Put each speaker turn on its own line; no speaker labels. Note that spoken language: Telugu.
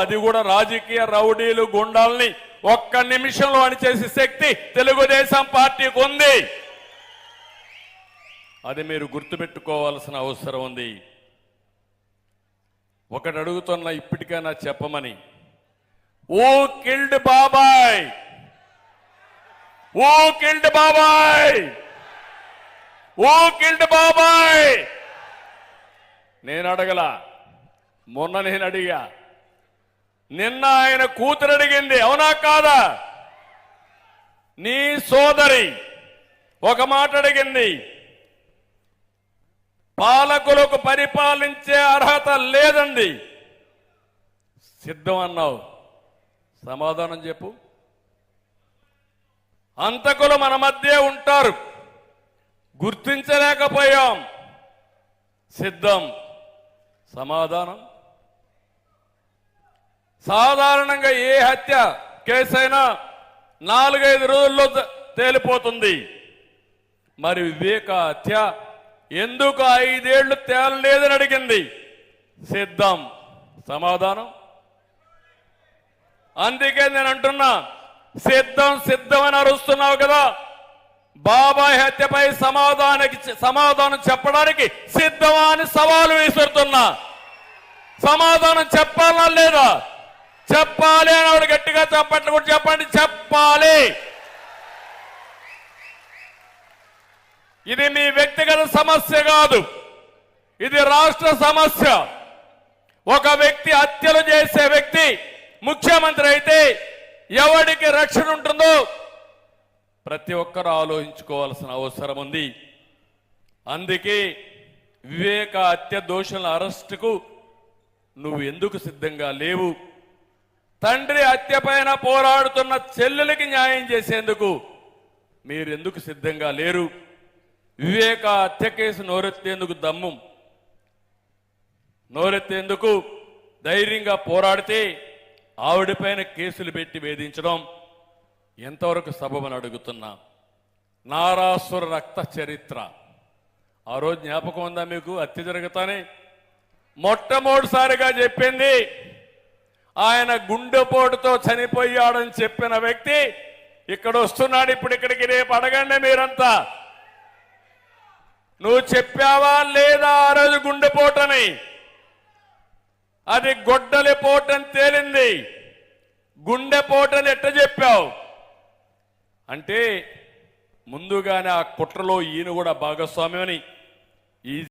అది కూడా రాజకీయ రౌడీలు గుండాల్ని ఒక్క నిమిషంలో అణిచేసే శక్తి తెలుగుదేశం పార్టీకి ఉంది. అది మీరు గుర్తుపెట్టుకోవాల్సిన అవసరం ఉంది. ఒకటి అడుగుతున్నా, ఇప్పటికైనా చెప్పమని. ఓ కిల్డ్ బాబాయ్, ఓ కిల్డ్ బాబాయ్, ఓ కిల్డ్ బాబాయ్. నేను అడగల, మొన్న నేను అడిగా. నిన్న ఆయన కూతురు అడిగింది, అవునా కాదా? నీ సోదరి ఒక మాట అడిగింది, పాలకులకు పరిపాలించే అర్హత లేదండి. సిద్ధం అన్నావు, సమాధానం చెప్పు. అంతకులు మన మధ్య ఉంటారు, గుర్తించలేకపోయాం. సిద్ధం, సమాధానం. సాధారణంగా ఏ హత్య కేసైనా 4-5 రోజుల్లో తేలిపోతుంది. మరి వివేక హత్య ఎందుకు 5 ఏళ్లు తేలలేదని అడిగింది. సిద్ధం, సమాధానం. అందుకే నేను అంటున్నా, సిద్ధం సిద్ధం అని అరుస్తున్నావు కదా, బాబాయ్ హత్యపై సమాధానం చెప్పడానికి సిద్ధమా అని సవాలు విసురుతున్నా. సమాధానం చెప్పాలా లేదా? చెప్పాలి అని ఆవిడ గట్టిగా చెప్పట్లు కూడా చెప్పండి, చెప్పాలి. ఇది మీ వ్యక్తిగత సమస్య కాదు, ఇది రాష్ట్ర సమస్య. ఒక వ్యక్తి హత్యలు చేసే వ్యక్తి ముఖ్యమంత్రి అయితే ఎవరికి రక్షణ ఉంటుందో ప్రతి ఒక్కరూ ఆలోచించుకోవాల్సిన అవసరం ఉంది. అందుకే వివేక హత్య దోషుల అరెస్టుకు నువ్వు ఎందుకు సిద్ధంగా లేవు? తండ్రి హత్య పైన పోరాడుతున్న చెల్లెలకి న్యాయం చేసేందుకు మీరెందుకు సిద్ధంగా లేరు? వివేక హత్య కేసు నోరెత్తేందుకు దమ్ము, నోరెత్తేందుకు ధైర్యంగా పోరాడితే ఆవిడపైన కేసులు పెట్టి వేధించడం ఎంతవరకు సబబని అడుగుతున్నా. నారాసుర రక్త చరిత్ర, ఆ రోజు జ్ఞాపకం ఉందా మీకు? హత్య జరుగుతానే మొట్టమొదటిసారిగా చెప్పింది ఆయన గుండెపోటుతో చనిపోయాడని చెప్పిన వ్యక్తి ఇక్కడ వస్తున్నాడు. ఇప్పుడు ఇక్కడికి రేపు అడగండి మీరంతా, నువ్వు చెప్పావా లేదా ఆ రోజు గుండెపోటని? అది గొడ్డలి పోటని తేలింది, గుండెపోటని ఎట్ట చెప్పావు అంటే ముందుగానే ఆ కుట్రలో ఈయన కూడా భాగస్వామ్యమని ఈ